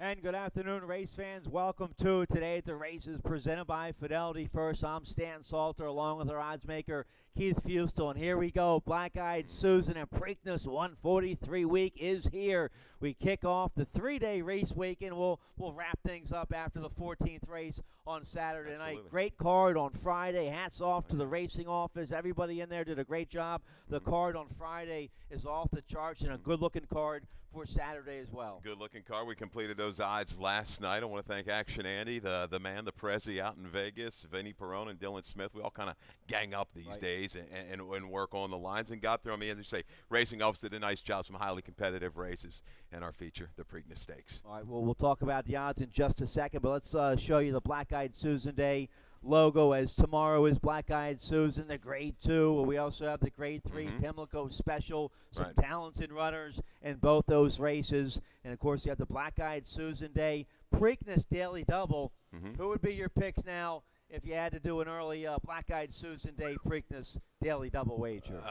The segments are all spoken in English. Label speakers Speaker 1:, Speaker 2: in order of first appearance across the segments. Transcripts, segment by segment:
Speaker 1: And good afternoon, race fans. Welcome to Today at the Races, presented by Fidelity First. I'm Stan Salter, along with our odds maker, Keith Fustel. And here we go. Black-Eyed Susan and Preakness 143 week is here. We kick off the three-day race weekend. We'll wrap things up after the 14th race on Saturday night. Great card on Friday. Hats off to the racing office. Everybody in there did a great job. The card on Friday is off the charts, and a good-looking card for Saturday as well.
Speaker 2: Good-looking car. We completed those odds last night. I want to thank Action Andy, the man, the Prezi out in Vegas, Vinny Perone and Dylan Smith. We all kind of gang up these days and work on the lines and got through them. As you say, racing office did a nice job, some highly competitive races, and our feature, the Preakness Stakes.
Speaker 1: All right, well, we'll talk about the odds in just a second, but let's show you the Black-Eyed Susan Day logo, as tomorrow is Black-Eyed Susan, the Grade 2. We also have the Grade 3 Pimlico Special, some talented runners in both those races. And, of course, you have the Black-Eyed Susan Day Preakness Daily Double. Who would be your picks now if you had to do an early Black-Eyed Susan Day Preakness Daily Double wager?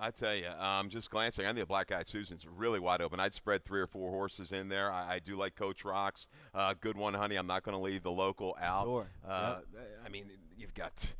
Speaker 2: I tell you, just glancing, I think the Black-Eyed Susan's really wide open. I'd spread 3 or 4 horses in there. I do like Coach Rock's. Good one, honey. I'm not going to leave the local out.
Speaker 1: Sure.
Speaker 2: I mean, you've got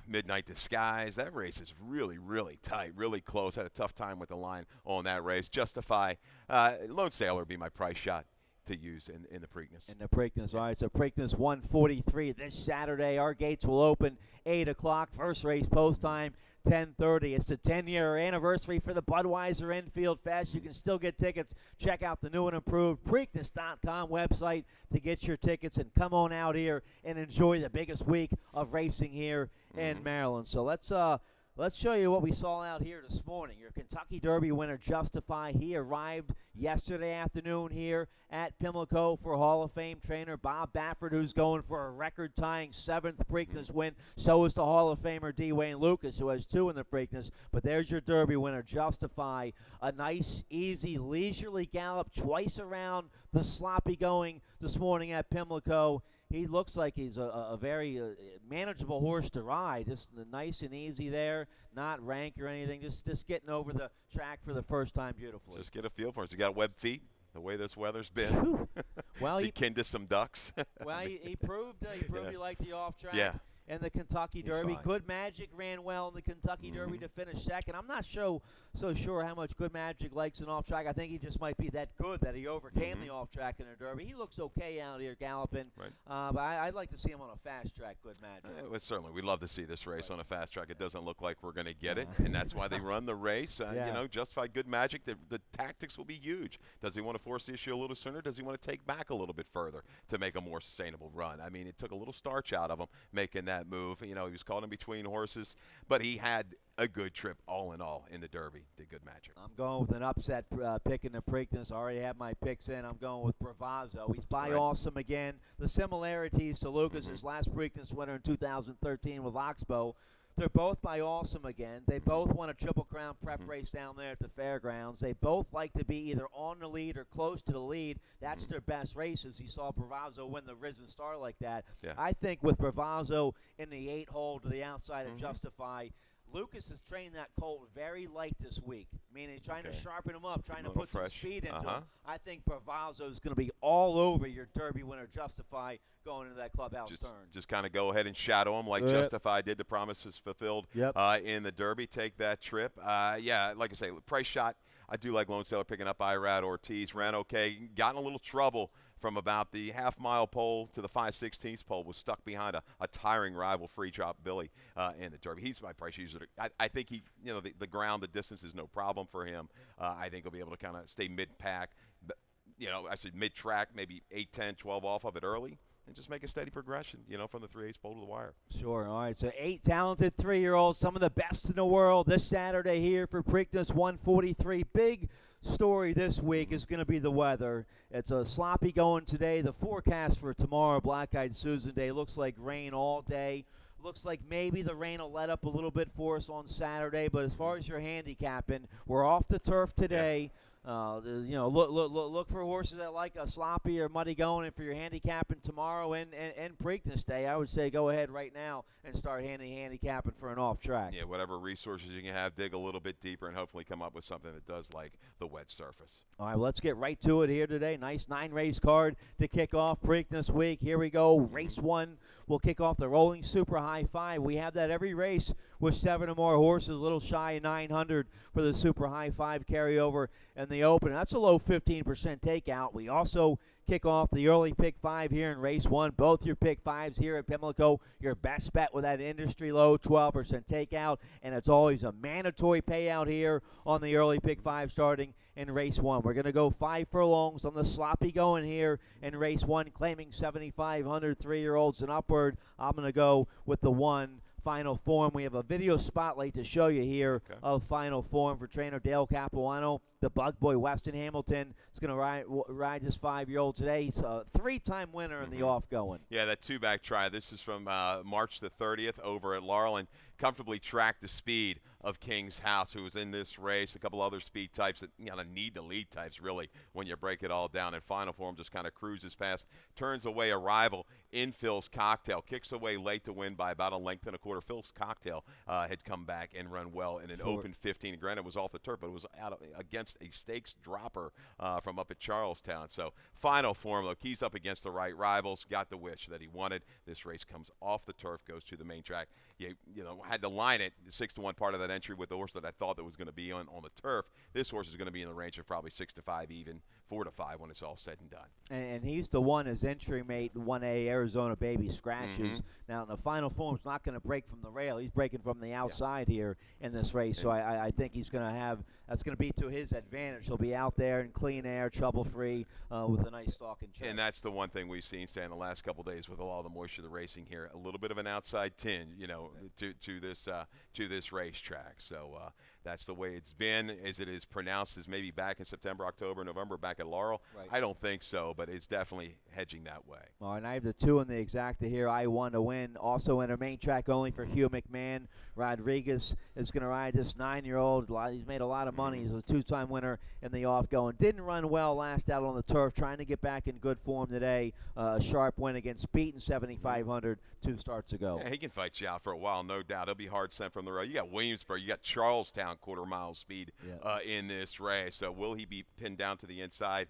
Speaker 2: Midnight Disguise. That race is really, really tight, really close. Had a tough time with the line on that race. Justify. Lone Sailor would be my price shot to use in the Preakness.
Speaker 1: In the Preakness. All right, so Preakness 143 this Saturday. Our gates will open 8 o'clock. First race post time 10:30. It's the 10-year anniversary for the Budweiser Infield Fest. You can still get tickets. Check out the new and improved Preakness.com website to get your tickets, and come on out here and enjoy the biggest week of racing here in Maryland. So let's show you what we saw out here this morning. Your Kentucky Derby winner, Justify. He arrived yesterday afternoon here at Pimlico for Hall of Fame trainer Bob Baffert, who's going for a record-tying 7th Preakness win. So is the Hall of Famer D. Wayne Lucas, who has 2 in the Preakness. But there's your Derby winner, Justify. A nice, easy, leisurely gallop twice around the sloppy going this morning at Pimlico. He looks like he's a very manageable horse to ride. Just nice and easy there, not rank or anything. Just getting over the track for the first time beautifully.
Speaker 2: Just get a feel for it. He got webbed feet. The way this weather's been.
Speaker 1: Well,
Speaker 2: he kinned to some ducks.
Speaker 1: Well, he proved he liked the off track.
Speaker 2: Yeah.
Speaker 1: And the Kentucky Derby.
Speaker 2: Fine.
Speaker 1: Good Magic ran well in the Kentucky Derby to finish second. I'm not so sure how much Good Magic likes an off track. I think he just might be that good that he overcame the off track in the Derby. He looks okay out here galloping. But I'd like to see him on a fast track, Good Magic.
Speaker 2: Well, certainly, we'd love to see this race on a fast track. It doesn't look like we're going to get it, and that's why they run the race. You know, Justify Good Magic. The tactics will be huge. Does he want to force the issue a little sooner? Does he want to take back a little bit further to make a more sustainable run? I mean, it took a little starch out of him making that move. You know, he was caught in between horses, but he had a good trip all in all in the Derby. Did Good Magic.
Speaker 1: I'm going with an upset pick in the Preakness. I already have my picks in. I'm going with Bravazzo. He's by Awesome again. The similarities to Lucas's last Preakness winner in 2013 with Oxbow. They're both by Awesome again. They both won a Triple Crown prep race down there at the fairgrounds. They both like to be either on the lead or close to the lead. That's their best races. You saw Bravazzo win the Risen Star like that. I think with Bravazzo in the 8-hole to the outside of Justify, Lucas has trained that colt very light this week. Meaning he's trying to sharpen him up, trying to put some speed into him. I think Bravazzo is going to be all over your Derby winner, Justify, going into that clubhouse turn.
Speaker 2: Just kind of go ahead and shadow him like Justify did. The promise was fulfilled in the Derby. Take that trip. Yeah, like I say, price shot. I do like Lone Sailor picking up Irad Ortiz. Ran okay. Got in a little trouble from about the half-mile pole to the 5/16 pole. Was stuck behind a tiring rival, Free Drop Billy, in the Derby. He's my price user. I think he, you know, the ground, the distance is no problem for him. I think he'll be able to kind of stay mid-pack. You know, I said mid-track, maybe 8, 10, 12 off of it early, and just make a steady progression, you know, from the 3/8 pole to the wire.
Speaker 1: Sure. All right, so 8 talented 3-year-olds, some of the best in the world this Saturday here for Preakness 143. Big story this week is going to be the weather. It's a sloppy going today. The forecast for tomorrow, Black-Eyed Susan Day, looks like rain all day. Looks like maybe the rain will let up a little bit for us on Saturday, but as far as your handicapping, we're off the turf today. Look for horses that like a sloppy or muddy going, and for your handicapping tomorrow and Preakness Day, I would say go ahead right now and start handicapping for an off track.
Speaker 2: Yeah, whatever resources you can have, dig a little bit deeper and hopefully come up with something that does like the wet surface.
Speaker 1: All right, well, let's get right to it here today. Nice 9-race card to kick off Preakness week. Here we go. Race 1 will kick off the Rolling Super High 5. We have that every race with 7 or more horses, a little shy of 900 for the Super High 5 carryover in the open. That's a low 15% takeout. We also kick off the early pick 5 here in race 1. Both your pick 5s here at Pimlico. Your best bet with that industry low 12% takeout, and it's always a mandatory payout here on the early pick 5 starting in race 1. We're going to go 5 furlongs on the sloppy going here in race 1, claiming 7,500 3-year-olds and upward. I'm going to go with the 1 Final Form. We have a video spotlight to show you here of Final Form for trainer Dale Capuano. The Bug Boy Weston Hamilton is going to ride his 5-year-old today. He's a 3-time winner in the off-going.
Speaker 2: Yeah, that 2-back try. This is from March the 30th over at Laurel, and comfortably tracked the speed of King's House, who was in this race. A couple other speed types that need to lead types, really, when you break it all down. And Final Form just kind of cruises past, turns away a rival in Phil's Cocktail, kicks away late to win by about a length and a quarter. Phil's Cocktail had come back and run well in an open 15. Granted, it was off the turf, but it was against a stakes dropper from up at Charlestown. So Final Form, look, he's up against the right rivals, got the wish that he wanted. This race comes off the turf, goes to the main track. Had to line it 6-1 part of that entry with the horse that I thought that was going to be on the turf. This horse is going to be in the range of probably 6-5, even 4-5 when it's all said and done.
Speaker 1: And he's the one, his entry mate, 1A Arizona Baby Scratches. Now, the Final Form's not going to break from the rail. He's breaking from the outside here in this race. So I think he's going to have, that's going to be to his advantage. He'll be out there in clean air, trouble-free, with a nice stalking check.
Speaker 2: And that's the one thing we've seen, Stan, the last couple days with all the moisture of the racing here. A little bit of an outside tinge, to this racetrack. So that's the way it's been. As it is pronounced as maybe back in September, October, November, back at Laurel.
Speaker 1: Right.
Speaker 2: I don't think so, but it's definitely hedging that way.
Speaker 1: All right, I have the 2 in the exacta here. I won to win. Also in a main track only for Hugh McMahon. Rodriguez is going to ride this 9-year-old. He's made a lot of money. He's a 2-time winner in the off-going. Didn't run well last out on the turf. Trying to get back in good form today. A sharp win against Beaton 7,500 2 starts ago.
Speaker 2: Yeah, he can fight you out for a while, no doubt. He'll be hard sent from the road. You got Williamsburg. You got Charlestown quarter-mile speed in this race. So will he be pinned down to the inside?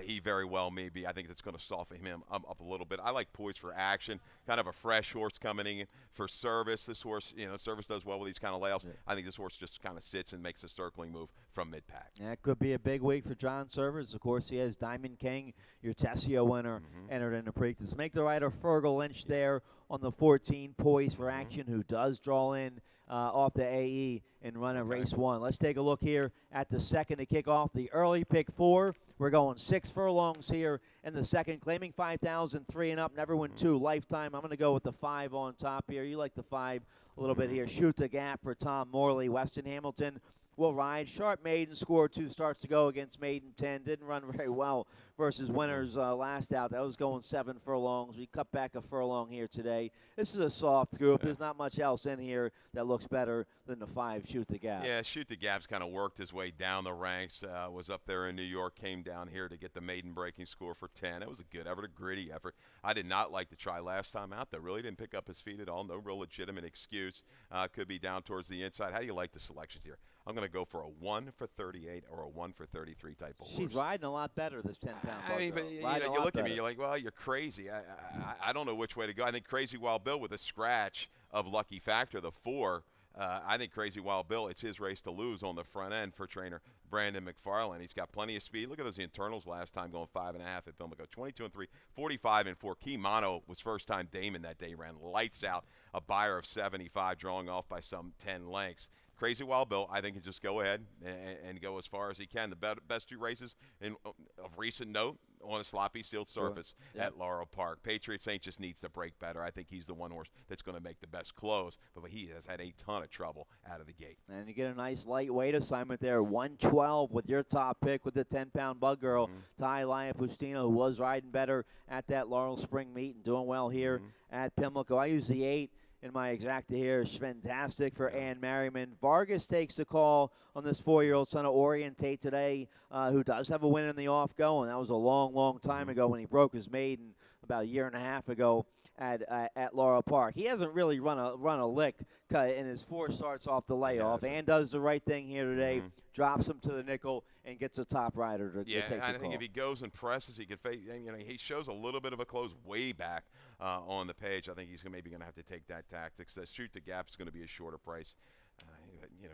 Speaker 2: He very well may be. I think that's going to soften him up a little bit. I like Poised for Action, kind of a fresh horse coming in for Service. This horse, Service does well with these kind of layouts. I think this horse just kind of sits and makes a circling move from mid-pack.
Speaker 1: That could be a big week for John Service. Of course, he has Diamond King, your Tessio winner, entered into Preakness. Make the rider Fergal Lynch there on the 14, Poised for Action, who does draw in off the AE and run a race 1. Let's take a look here at the second to kick off the early pick 4. We're going 6 furlongs here in the second, claiming 5,003 and up. Never win 2 lifetime. I'm going to go with the 5 on top here. You like the 5 a little bit here. Shoot the Gap for Tom Morley. Weston Hamilton will ride. Sharp Maiden scored 2 starts to go against Maiden 10. Didn't run very well versus winners last out. That was going 7 furlongs. We cut back a furlong here today. This is a soft group. There's not much else in here that looks better than the 5, Shoot the Gap.
Speaker 2: Yeah, Shoot the Gap's kind of worked his way down the ranks. Was up there in New York, came down here to get the maiden breaking score for 10. It was a good effort, a gritty effort. I did not like the try last time out, though. Really didn't pick up his feet at all. No real legitimate excuse. Could be down towards the inside. How do you like the selections here? I'm going to go for a 1 for 38 or a 1 for 33 type of horse.
Speaker 1: She's riding a lot better, this 10-pound
Speaker 2: I mean, but, you look at me, you're like, well, you're crazy. I don't know which way to go. I think Crazy Wild Bill with a scratch of Lucky Factor, the 4. I think Crazy Wild Bill, it's his race to lose on the front end for trainer Brandon McFarland. He's got plenty of speed. Look at those internals last time going 5.5 at Pimlico. 22-3, 45-4. Key Mono was first-time Damon that day. Ran lights out. A buyer of 75, drawing off by some 10 lengths. Crazy Wild Bill, I think, can just go ahead and go as far as he can. The best 2 races of recent note on a sloppy sealed surface at Laurel Park. Patriot Saint just needs to break better. I think he's the one horse that's going to make the best close, but he has had a ton of trouble out of the gate.
Speaker 1: And you get a nice lightweight assignment there, 112 with your top pick with the 10-pound Bug Girl, Ty Liapustino, who was riding better at that Laurel Spring meet and doing well here at Pimlico. I use the 8 in my exacta here is fantastic for Ann Merriman. Vargas takes the call on this 4-year-old son of Orientate today, who does have a win in the off-go, and that was a long, long time ago when he broke his maiden about a year and a half ago at Laurel Park. He hasn't really run a lick in his 4 starts off the layoff. Ann does the right thing here today, drops him to the nickel, and gets a top rider to take the call.
Speaker 2: I think if he goes and presses, he could face. He shows a little bit of a close way back on the page. I think he's maybe going to have to take that tactics. The shoot to gap is going to be a shorter price.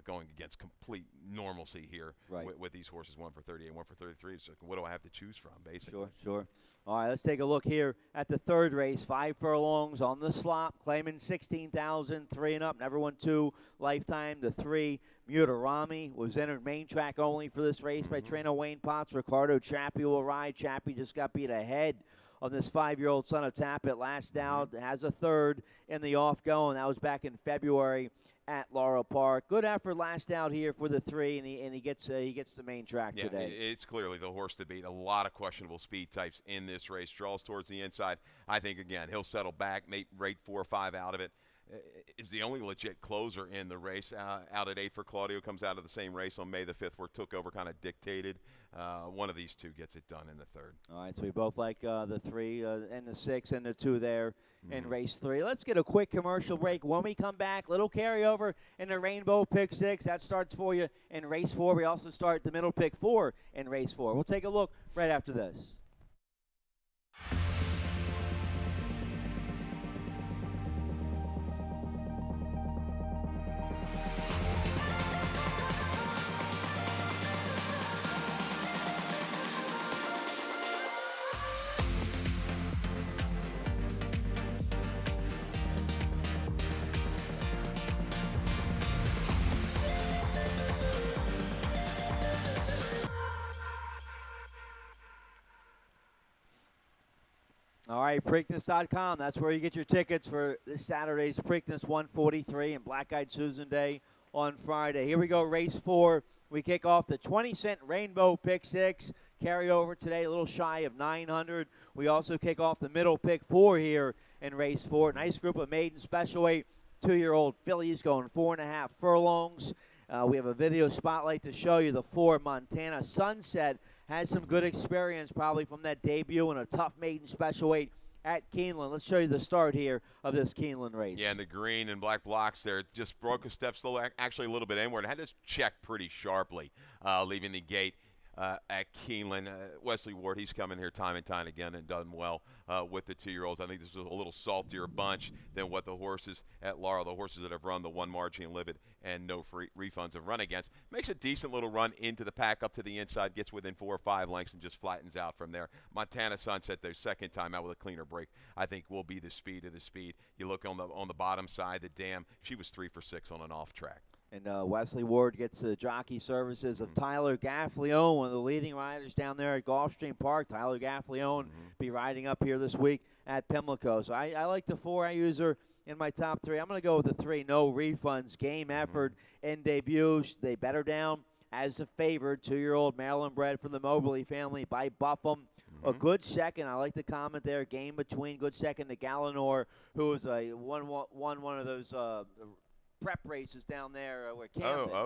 Speaker 2: Going against complete normalcy here with these horses, 1 for 38, 1 for 33. So what do I have to choose from, basically?
Speaker 1: Sure. All right, let's take a look here at the 3rd race. 5 furlongs on the slop, claiming 16,000, 3 and up. Never won 2 lifetime. The 3, Mutarami, was entered main track only for this race by trainer Wayne Potts. Ricardo Chappie will ride. Chappie just got beat ahead on this 5-year-old son of Tappet. Last out, has a 3rd in the off-go, and that was back in February at Laurel Park. Good effort last out here for the 3, and he gets the main track today.
Speaker 2: It's clearly the horse to beat. A lot of questionable speed types in this race. Draws towards the inside. I think, again, he'll settle back, make rate 4 or 5 out of it. Is the only legit closer in the race. Out at 8 for Claudio, comes out of the same race on May the 5th where Took Over kind of dictated. One of these 2 gets it done in the 3rd.
Speaker 1: All right, so we both like the 3 and the 6 and the 2 there in race 3. Let's get a quick commercial break. When we come back, little carryover in the Rainbow Pick 6. That starts for you in race 4. We also start the Middle Pick 4 in race 4. We'll take a look right after this. All right, Preakness.com. That's where you get your tickets for this Saturday's Preakness 143 and Black Eyed Susan Day on Friday. Here we go, race 4. We kick off the 20-cent Rainbow Pick 6. Carryover today, a little shy of 900. We also kick off the Middle Pick 4 here in race 4. Nice group of maiden special weight 2-year-old fillies going 4.5 furlongs. We have a video spotlight to show you the 4 Montana Sunset. Has some good experience probably from that debut in a tough maiden special weight at Keeneland. Let's show you the start here of this Keeneland race.
Speaker 2: Yeah, and the green and black blocks there just broke a step still actually a little bit inward. Had this check pretty sharply leaving the gate at Keeneland. Wesley Ward, he's come in here time and time again and done well with the 2-year-olds. I think this is a little saltier bunch than what the horses at Laurel, the horses that have run the 1 Marching Livid and no free refunds have run against. Makes a decent little run into the pack up to the inside, gets within 4 or 5 lengths and just flattens out from there. Montana Sunset, their second time out with a cleaner break, I think will be the speed of the speed. You look on the bottom side, the Dam, she was 3 for 6 on an off track.
Speaker 1: And Wesley Ward gets the jockey services of Tyler Gaffleone, one of the leading riders down there at Gulfstream Park. Tyler Gaffleone be riding up here this week at Pimlico. So I like the 4. I use her in my top 3. I'm going to go with the 3, no refunds. Game effort in debut. They bet her down as a favorite. 2-year-old Maryland bred from the Mobley family by Buffum. A good second. I like the comment there. Game between good second to Gallinor, who was won one of those prep races down there where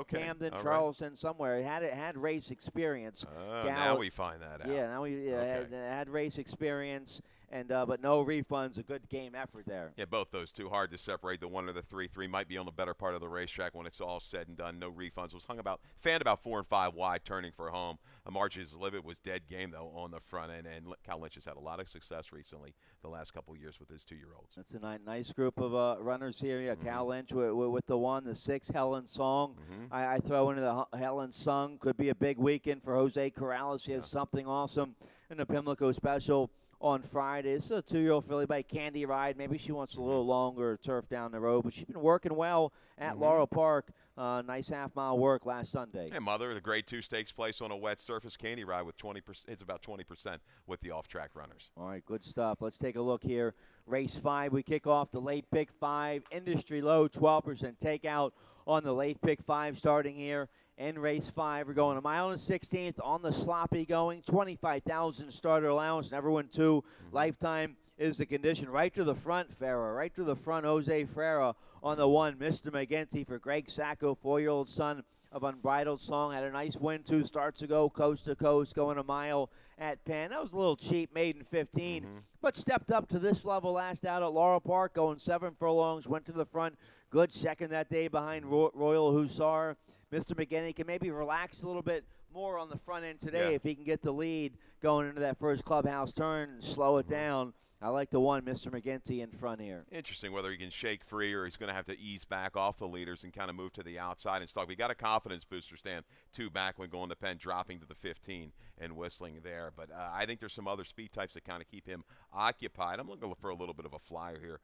Speaker 1: Camden, Charleston, somewhere. It had race experience.
Speaker 2: Now we find that out.
Speaker 1: Yeah, now we had race experience. And but no refunds, a good game effort there.
Speaker 2: Yeah, both those two hard to separate. The 1 or the 3. 3 might be on the better part of the racetrack when it's all said and done. No refunds. Was fanned about 4 and 5 wide, turning for home. March's Livid was dead game though on the front end, and Cal Lynch has had a lot of success recently the last couple of years with his 2-year-olds.
Speaker 1: That's a nice group of runners here. Yeah, Cal Lynch with the 1, the 6 Helen Song. I throw into the Helen Song. Could be a big weekend for Jose Corrales. He has something awesome in the Pimlico Special on Friday. It's a 2-year-old filly by Candy Ride. Maybe she wants a little longer turf down the road, but she's been working well at Laurel Park. Nice half-mile work last Sunday.
Speaker 2: Hey, Mother, the Grade 2 stakes place on a wet surface. Candy Ride with 20%. It's about 20% with the off-track runners.
Speaker 1: All right, good stuff. Let's take a look here. Race 5, we kick off the late pick 5. Industry low, 12% takeout on the late pick 5 starting here. In race 5, we're going a mile and 16th on the sloppy going. 25,000 starter allowance. Never won 2 lifetime is the condition. Right to the front, Ferrer. Right to the front, Jose Ferrer on the 1. Mr. McGinty for Greg Sacco, 4-year-old son of Unbridled Song. Had a nice win 2 starts ago, coast to coast, going a mile at Penn. That was a little cheap, maiden 15, but stepped up to this level last out at Laurel Park, going 7 furlongs, went to the front. Good second that day behind Royal Hussar. Mr. McGinty can maybe relax a little bit more on the front end today if he can get the lead going into that first clubhouse turn and slow it down. I like the 1, Mr. McGinty, in front here.
Speaker 2: Interesting whether he can shake free or he's going to have to ease back off the leaders and kind of move to the outside and stalk. We got a confidence booster, Stan, 2 back when going to Penn, dropping to the 15 and whistling there. But I think there's some other speed types that kind of keep him occupied. I'm looking for a little bit of a flyer here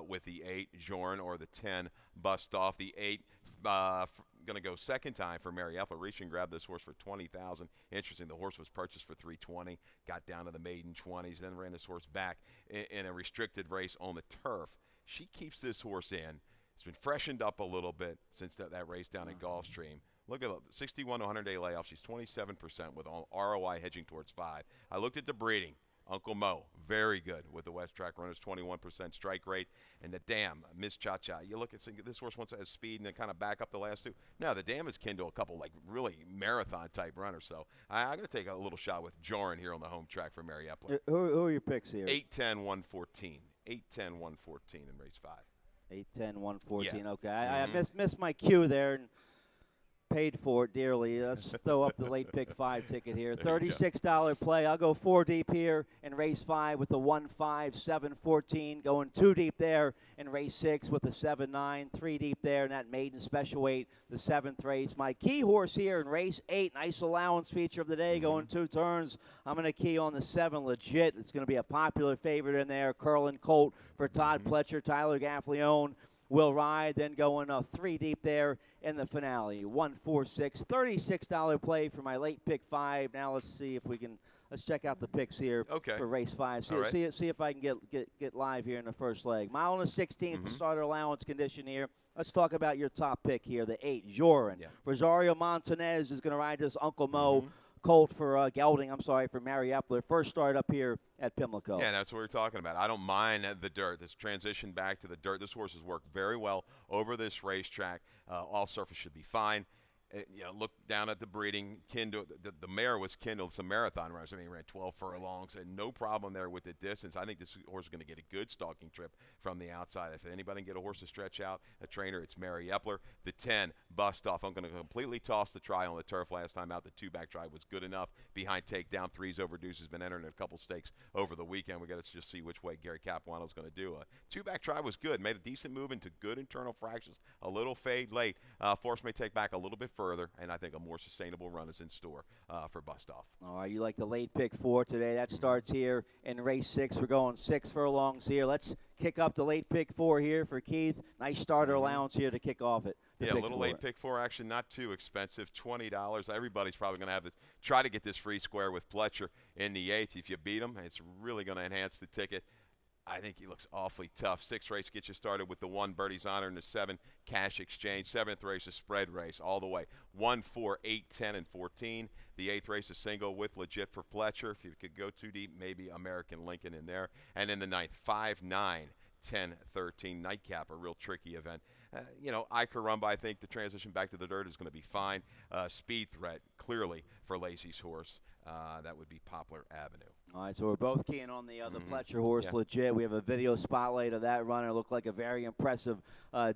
Speaker 2: with the 8, Jorn, or the 10, Bust Off. The 8, going to go second time for Mary Epler. Reach and grab this horse for $20,000. Interesting. The horse was purchased for $320, got down to the maiden 20s, then ran this horse back in a restricted race on the turf. She keeps this horse in. It's been freshened up a little bit since that race down at Gulfstream. Look at the 61 to 100-day layoff. She's 27% with all ROI hedging towards 5. I looked at the breeding. Uncle Mo, very good with the West Track runners, 21% strike rate. And the Dam, Miss Cha-Cha. You look at this horse once it has speed and then kind of back up the last 2. Now, the Dam is kin to a couple, like, really marathon-type runners. So I'm going to take a little shot with Joran here on the home track for Mary Epler.
Speaker 1: Who are your picks here?
Speaker 2: 8-10, 114. 8-10, 114 in race 5.
Speaker 1: 8-10, 114.
Speaker 2: Yeah.
Speaker 1: Okay. I missed my cue there and paid for it dearly. Let's throw up the late pick 5 ticket here. $36 play. I'll go 4 deep here in race 5 with the 1-5, 7-14. Going 2 deep there in race 6 with the 7-9, 3 deep there in that maiden special weight, the 7th race. My key horse here in race 8, nice allowance feature of the day, going 2 turns. I'm going to key on the 7, Legit. It's going to be a popular favorite in there. Curlin Colt for Todd Pletcher, Tyler Gaffleone will ride, then going 3 deep there in the finale. 1-4-6, $36 play for my late pick 5. Now let's see if we can. Let's check out the picks here for race 5. See if I can get live here in the first leg. Mile and a 16th starter allowance condition here. Let's talk about your top pick here, the 8, Joran. Rosario Montanez is going to ride this Uncle Mo. Colt for Gelding, for Mary Epler. First start up here at Pimlico.
Speaker 2: Yeah, that's what we're talking about. I don't mind the dirt, this transition back to the dirt. This horse has worked very well over this racetrack. All surface should be fine. Look down at the breeding. The mare was kindled some marathon runners. I mean, he ran 12 furlongs and no problem there with the distance. I think this horse is going to get a good stalking trip from the outside. If anybody can get a horse to stretch out, a trainer, it's Mary Epler. The 10, Bust Off. I'm going to completely toss the try on the turf last time out. The 2-back try was good enough. Behind Takedown, 3's Overdeuce has been entering a couple stakes over the weekend. We got to just see which way Gary Capuano is going to do. 2-back try was good. Made a decent move into good internal fractions. A little fade late. Force may take back a little bit further, and I think a more sustainable run is in store for Bust Off.
Speaker 1: All right, you like the late pick 4 today. That starts here in race 6. We're going 6 furlongs here. Let's kick up the late pick 4 here for Keith. Nice starter allowance here to kick off it.
Speaker 2: Yeah, a little late pick 4 action, not too expensive, $20. Everybody's probably going to have to try to get this free square with Pletcher in the 8th. If you beat him, it's really going to enhance the ticket. I think he looks awfully tough. 6th race gets you started with the 1, Birdie's Honor, and the 7, Cash Exchange. 7th race, a spread race all the way. 1, 4, 8, 10, and 14. The 8th race, a single with Legit for Pletcher. If you could go too deep, maybe American Lincoln in there. And in the 9th, 5, 9, 10, 13. Nightcap, a real tricky event. I Carumba, I think the transition back to the dirt is going to be fine. Speed threat, clearly, for Lacey's horse. That would be Poplar Avenue.
Speaker 1: All right, so we're both keying on the Pletcher horse, Legit. We have a video spotlight of that runner. Looked like a very impressive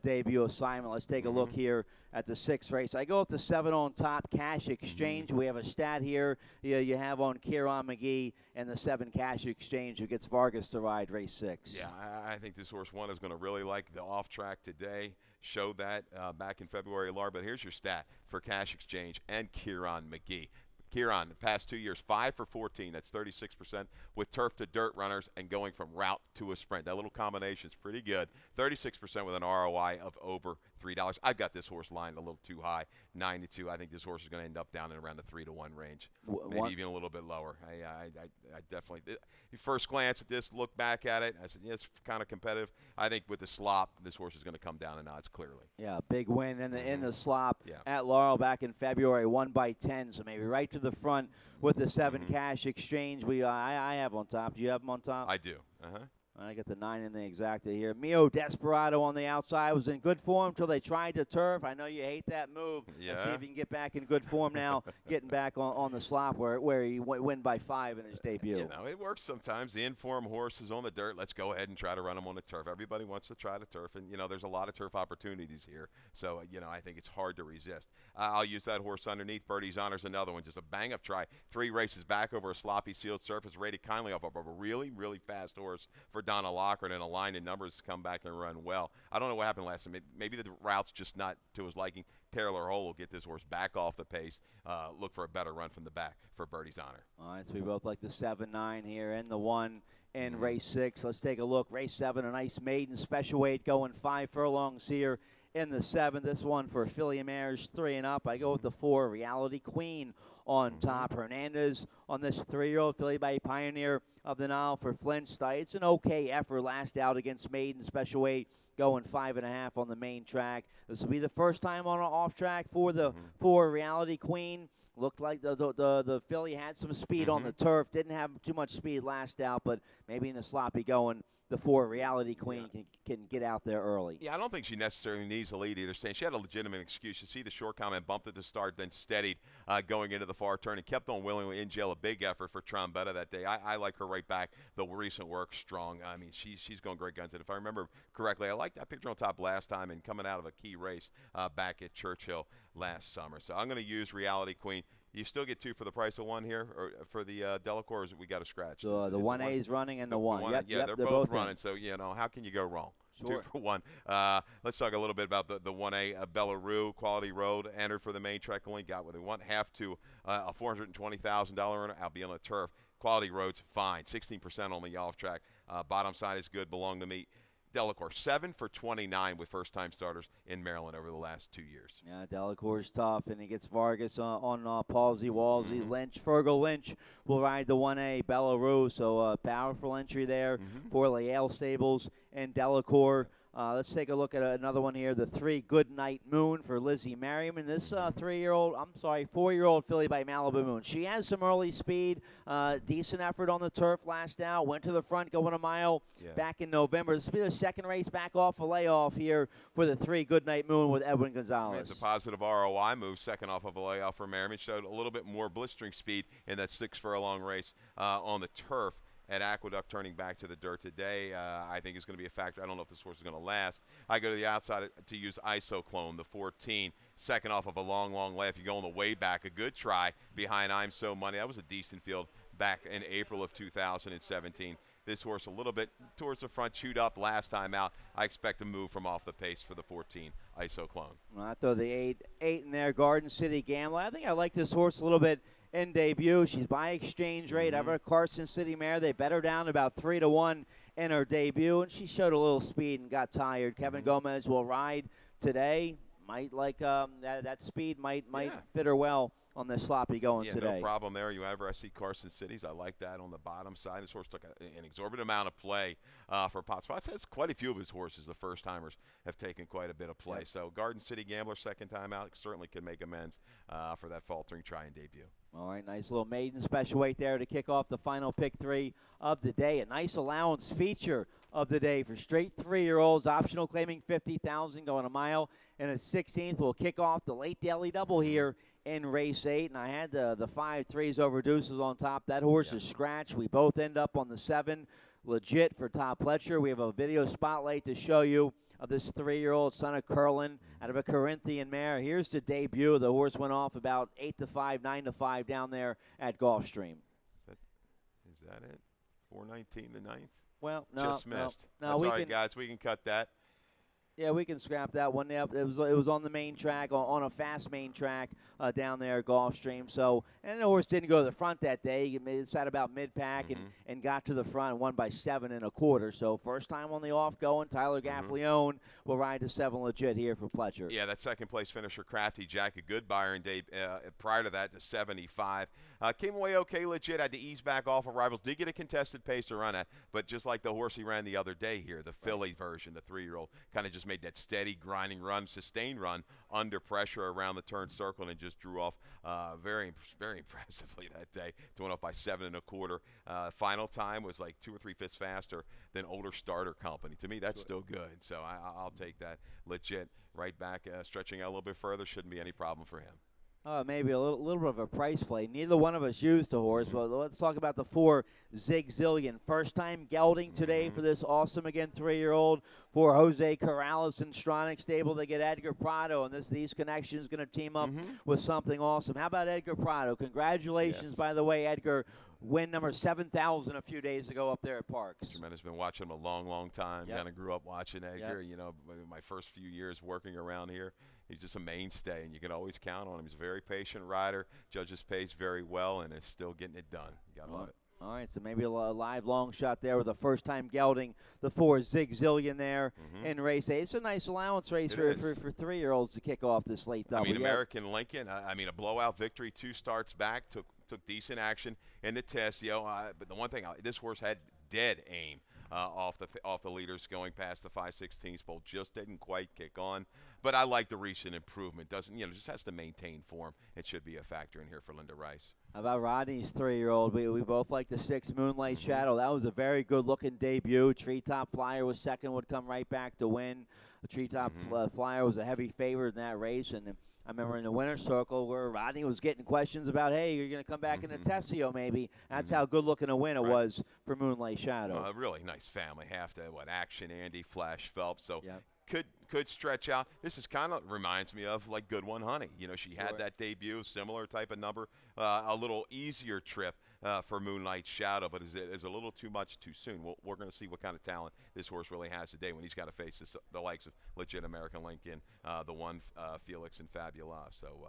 Speaker 1: debut assignment. Let's take a look here at the 6th race. I go with the 7 on top, Cash Exchange. We have a stat here you have on Kieran McGee and the 7 Cash Exchange, who gets Vargas to ride race 6.
Speaker 2: Yeah, I think this horse 1 is going to really like the off track today. Showed that back in February, Laura. But here's your stat for Cash Exchange and Kieran McGee. Kieran, the past 2 years, 5 for 14. That's 36% with turf to dirt runners and going from route to a sprint. That little combination is pretty good. 36% with an ROI of over $3. I've got this horse lined a little too high, 9-2. I think this horse is going to end up down in around the 3-1 range, maybe even a little bit lower. I definitely, first glance at this, look back at it, I said, yeah, it's kind of competitive. I think with the slop, this horse is going to come down in odds clearly.
Speaker 1: Yeah, big win in the slop at Laurel back in February, 1 by 10. So maybe right to the front with the 7 Cash Exchange. I have on top. Do you have them on top?
Speaker 2: I do.
Speaker 1: I got the 9 in the exacta here. Mio Desperado on the outside was in good form until they tried to turf. I know you hate that move.
Speaker 2: Yeah.
Speaker 1: Let's see if he can get back in good form now, getting back on the slop where he win by 5 in his debut.
Speaker 2: You know, it works sometimes. The inform horse is on the dirt. Let's go ahead and try to run him on the turf. Everybody wants to try to turf, and, you know, there's a lot of turf opportunities here. So, you know, I think it's hard to resist. I'll use that horse underneath. Birdie's Honor's another one. Just a bang-up try. 3 races back over a sloppy sealed surface, rated kindly off of a really, really fast horse for Donna Lockard, and a line in numbers to come back and run well. I don't know what happened last time. Maybe the route's just not to his liking. Taylor Hole will get this horse back off the pace, look for a better run from the back for Birdie's Honor.
Speaker 1: All right, so we both like the 7-9 here and the 1 in race 6. Let's take a look. Race 7, a nice maiden special weight going 5 furlongs here in the 7th. This one for Philly mares 3 and up. I go with the 4, Reality Queen on top. Hernandez on this 3-year-old Philly by Pioneer of the Nile for Flint Stite. It's an okay effort last out against maiden special weight, going 5.5 on the main track. This will be the first time on an off track for the for Reality Queen. Looked like the filly had some speed on the turf. Didn't have too much speed last out, but maybe in the sloppy going, the 4 Reality Queen can get out there early.
Speaker 2: Yeah, I don't think she necessarily needs the lead either. Saying she had a legitimate excuse. You see the short comment bumped at the start, then steadied going into the far turn and kept on willingly in jail. A big effort for Trombetta that day. I like her right back. The recent work strong. I mean, she's going great guns. And if I remember correctly, I picked her on top last time and coming out of a key race back at Churchill last summer. So I'm going to use Reality Queen. You still get 2 for the price of 1 here, or for the Delacour, or is it we got to scratch?
Speaker 1: So the 1A is running and the 1.
Speaker 2: Yep,
Speaker 1: yep,
Speaker 2: they're both running. In. So, you know, how can you go wrong?
Speaker 1: Sure.
Speaker 2: 2 for 1. Let's talk a little bit about the 1A. Bellaroo, Quality Road, entered for the main track. Only got what they want, half to a $420,000 earner. I'll be on the turf. Quality Road's fine, 16% on the off track. Bottom side is good, belong to me. Delacour, 7 for 29 with first-time starters in Maryland over the last 2 years.
Speaker 1: Yeah, Delacour's tough, and he gets Vargas on Palsy, Walsey, Lynch. Fergal Lynch will ride the 1A Bellaroo, so powerful entry there for Leal Stables and Delacour. Let's take a look at another one here, the 3 Good Night Moon for Lizzie Merriam. And this 4-year-old filly by Malibu Moon. She has some early speed, decent effort on the turf last out, went to the front going a mile back in November. This will be the second race back off a layoff here for the 3 Good Night Moon with Edwin Gonzalez.
Speaker 2: It's a positive ROI move, second off of a layoff for Merriam. It showed a little bit more blistering speed in that 6 furlong race on the turf at Aqueduct, turning back to the dirt today. I think is going to be a factor. I don't know if this horse is going to last. I go to the outside to use Isoclone, the 14. Second off of a long, long layoff. You go on the way back. A good try behind I'm So Money. That was a decent field back in April of 2017. This horse a little bit towards the front, chewed up last time out. I expect a move from off the pace for the 14, Isoclone.
Speaker 1: Well, I throw the 8 in there, Garden City Gambler. I think I like this horse a little bit in debut. She's by exchange rate. Ever Carson City mare. They bet her down about 3-1 in her debut, and she showed a little speed and got tired. Kevin Gomez will ride today. Might like that speed might fit her well on the sloppy going today.
Speaker 2: No problem there. You ever I see Carson Cities, I like that on the bottom side. This horse took an exorbitant amount of play for Pot Spots. Has quite a few of his horses, the first-timers, have taken quite a bit of play. So Garden City Gambler, second time out, certainly could make amends for that faltering try and debut.
Speaker 1: All right, nice little maiden special weight there to kick off the final pick 3 of the day. A nice allowance feature of the day for straight 3-year-olds. Optional claiming $50,000 going a mile. And a 16th will kick off the late daily double here in race 8. And I had the 5 3s over deuces on top. That horse is scratched. We both end up on the 7. Legit for Todd Pletcher. We have a video spotlight to show you of this 3-year-old son of Curlin out of a Corinthian mare. Here's the debut. The horse went off about 8-5, 9-5 down there at Gulfstream.
Speaker 2: Is that it? 419 the 9th?
Speaker 1: Well, no.
Speaker 2: Just missed.
Speaker 1: No,
Speaker 2: That's all right, guys. We can cut that.
Speaker 1: Yeah, we can scrap that one. Yep, it was on the main track, on a fast main track down there at Gulfstream. So, and the horse didn't go to the front that day. He sat about mid-pack and got to the front and won by 7 1/4. So, first time on the off going. Tyler Gaffleone will ride to 7 legit here for Pletcher.
Speaker 2: Yeah, that second place finisher, Crafty Jack, a good buyer in day prior to that to 75. Came away okay, legit. Had to ease back off of rivals. Did get a contested pace to run at, but just like the horse he ran the other day here, the filly version, the 3-year-old, kind of just just made that steady, grinding run, sustained run under pressure around the turn circle and just drew off very, very impressively that day. Went off by 7 1/4. Final time was like 2 or 3 fifths faster than older starter company. To me, that's still good. So I'll take that legit. Right back, stretching out a little bit further. Shouldn't be any problem for him.
Speaker 1: Maybe a little bit of a price play. Neither one of us used the horse, but let's talk about the 4 Zig Zillion. First time gelding today for this awesome, again, 3-year-old for Jose Corrales and Stronach Stable. They get Edgar Prado, and these connections going to team up with something awesome. How about Edgar Prado? Congratulations, by the way, Edgar. Win number 7,000 a few days ago up there at Parks.
Speaker 2: Tremendous. Been watching him a long, long time.
Speaker 1: Yep.
Speaker 2: Kind of grew up watching Edgar.
Speaker 1: Yep.
Speaker 2: You know, my first few years working around here, he's just a mainstay, and you can always count on him. He's a very patient rider, judges pace very well, and is still getting it done. You got to love it.
Speaker 1: All right, so maybe a live long shot there with a first-time gelding, the 4 Zig Zillion there in race A. It's a nice allowance race for 3-year-olds to kick off this late double.
Speaker 2: I mean, American Lincoln, a blowout victory, 2 starts back, took decent action in the test. But the one thing, this horse had dead aim off the leaders going past the 5/16 pole. Just didn't quite kick on. But I like the recent improvement. Just has to maintain form. It should be a factor in here for Linda Rice.
Speaker 1: How about Rodney's 3-year-old? We both like the 6 Moonlight Shadow. That was a very good-looking debut. Treetop Flyer was second, would come right back to win. The Treetop Flyer was a heavy favorite in that race, and I remember in the winner's circle where Rodney was getting questions about, hey, you're going to come back in the Tessio maybe. That's how good-looking a win it was for Moonlight Shadow.
Speaker 2: A really nice family. Half to Action Andy, Flash Phelps. So
Speaker 1: yep.
Speaker 2: Could stretch out. This is kind of reminds me of like Good One Honey. She had that debut, similar type of number, a little easier trip for Moonlight Shadow, but is a little too much too soon. We're going to see what kind of talent this horse really has today when he's got to face the likes of legit American Lincoln, the one Felix and Fabula. So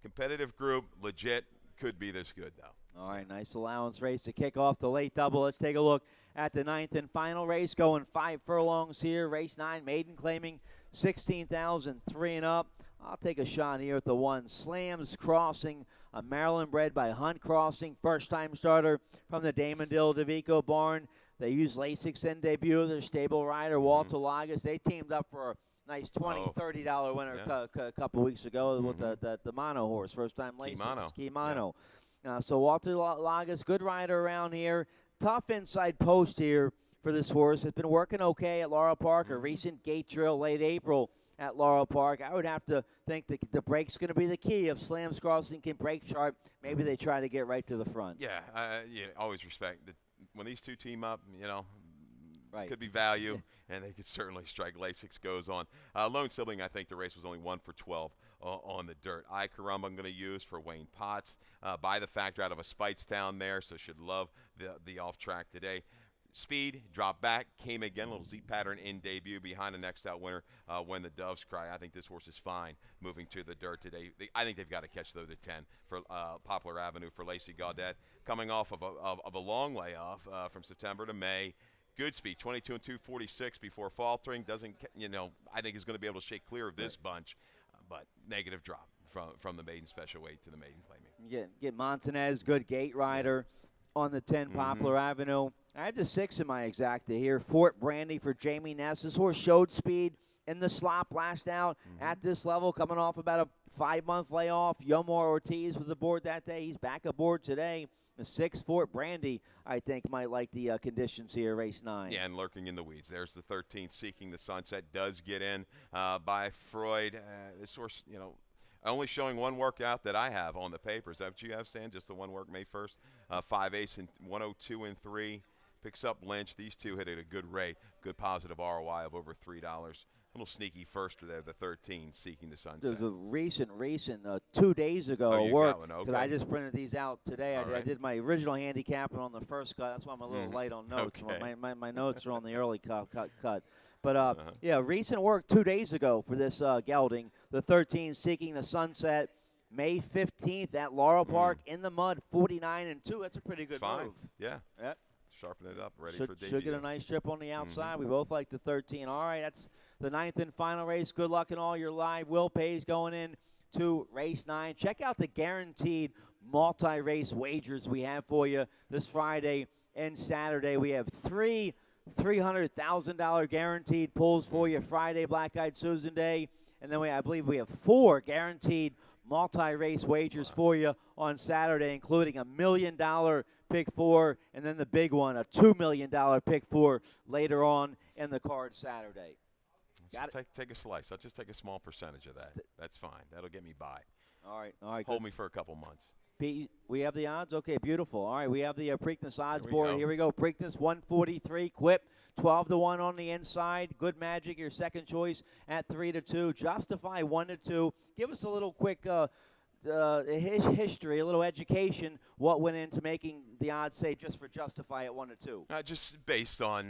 Speaker 2: competitive group, legit, could be this good though.
Speaker 1: All right, nice allowance race to kick off the late double. Let's take a look at the 9th and final race, going 5 furlongs here. Race 9, maiden claiming 16,000, 3 and up. I'll take a shot here at the 1. Slams Crossing, a Maryland bred by Hunt Crossing, first-time starter from the Damon Dill DeVico barn. They used Lasix in debut. Their stable rider, Walter Lagas. They teamed up for a nice $20, $30 winner a couple weeks ago with the Mono horse, first-time Lasix. Kimono. So Walter Lagas, good rider around here. Tough inside post here for this horse. Has been working okay at Laurel Park. A recent gate drill late April at Laurel Park. I would have to think that the break's going to be the key. If Slams Crossing can break sharp, maybe they try to get right to the front.
Speaker 2: Yeah, always respect that when these two team up,
Speaker 1: right.
Speaker 2: Could be value, and they could certainly strike. Lasix goes on. Lone Sibling, I think the race was only 1 for 12 on the dirt. I Caramba I'm going to use for Wayne Potts. By the factor out of a Speightstown there, so should love the off track today. Speed, drop back, came again, a little Z pattern in debut behind the next out winner when the Doves cry. I think this horse is fine moving to the dirt today. I think they've got to catch, though, the 10 for Poplar Avenue for Lacey Gaudette. Coming off of a long layoff from September to May. Good speed, 22 and 246 before faltering. I think is going to be able to shake clear of this bunch, but negative drop from the maiden special weight to the maiden claiming.
Speaker 1: Get Montanez, good gate rider on the 10 Poplar Avenue. I had the 6 in my exacta here. Fort Brandy for Jamie Ness. This horse showed speed in the slop last out at this level, coming off about a 5-month layoff. Yomar Ortiz was aboard that day. He's back aboard today. The 6 Fort Brandy, I think, might like the conditions here, race 9.
Speaker 2: Yeah, and lurking in the weeds. There's the 13, Seeking the Sunset, does get in by Freud. This horse, only showing one workout that I have on the paper. Is that what you have, Stan? Just the one work, May 1st? 5/8 and 102 and 3. Picks up Lynch. These two hit at a good rate. Good positive ROI of over $3. A little sneaky first there, the 13, Seeking the Sunset.
Speaker 1: The recent 2 days ago work, because I just printed these out today. I did my original handicapping on the first cut. That's why I'm a little light on notes.
Speaker 2: Okay.
Speaker 1: My notes are on the early cut. But, recent work 2 days ago for this gelding. The 13, Seeking the Sunset, May 15th at Laurel Park in the mud, 49 and 2. That's a pretty good move.
Speaker 2: Yeah.
Speaker 1: Yep.
Speaker 2: Sharpen it up, ready for debut.
Speaker 1: Should get a nice trip on the outside. We both like the 13. All right, that's the 9th and final race. Good luck in all your live will pays going in to race 9. Check out the guaranteed multi-race wagers we have for you this Friday and Saturday. We have 3 $300,000 guaranteed pulls for you Friday, Black Eyed Susan Day. And then I believe we have 4 guaranteed multi-race wagers for you on Saturday, including $1 million pick 4, and then the big one, a $2 million pick 4 later on in the card Saturday.
Speaker 2: Take a slice. I'll just take a small percentage of that. That's fine. That'll get me by.
Speaker 1: All right.
Speaker 2: Hold
Speaker 1: Good.
Speaker 2: me for a couple months.
Speaker 1: Pete, we have the odds? Okay, beautiful. All right, we have the Preakness odds
Speaker 2: Here we
Speaker 1: board.
Speaker 2: go.
Speaker 1: Here we go. Preakness 143, Quip 12-1 on the inside. Good Magic, your second choice at 3-2. Justify 1-2. Give us a little quick history, a little education. What went into making the odds say just for Justify at 1-2?
Speaker 2: Just based on